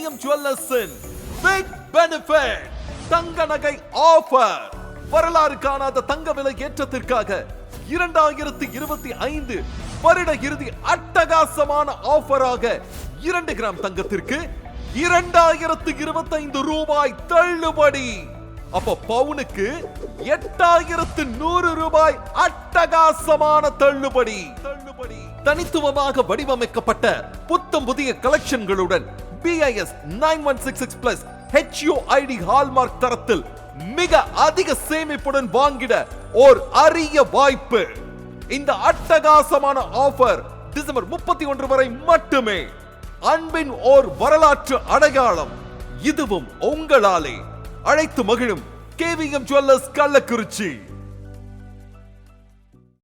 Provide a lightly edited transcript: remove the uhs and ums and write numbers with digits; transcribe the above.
KVM Jewellers Big Benefit தங்க நகை offer. வரலாறு காணாத தங்க விலை ஏற்றத்திற்காக 2025 வருட இறுதி அட்டகாசமான ஆஃபராக 2 கிராம் தங்கத்திற்கு 2025 ரூபாய் தள்ளுபடி. அப்ப பவுனுக்கு 8100 ரூபாய் அட்டகாசமான தள்ளுபடி. தனித்துவமாக வடிவமைக்கப்பட்ட புத்தம் புதிய கலெக்ஷன்களுடன் BIS 9166 பிளஸ் HUID ஹால்மார்க் தரத்தில் மிக அதிக சேமிப்புடன் வாங்கிட ஓர் அரிய வாய்ப்பு. இந்த அட்டகாசமான ஆஃபர் டிசம்பர் 31 வரை மட்டுமே. அன்பின் ஓர் வரலாற்று அடையாளம். இதுவும் உங்களாலே. அழைத்து மகிழும் KVM Jewellers கள்ளக்குறிச்சி.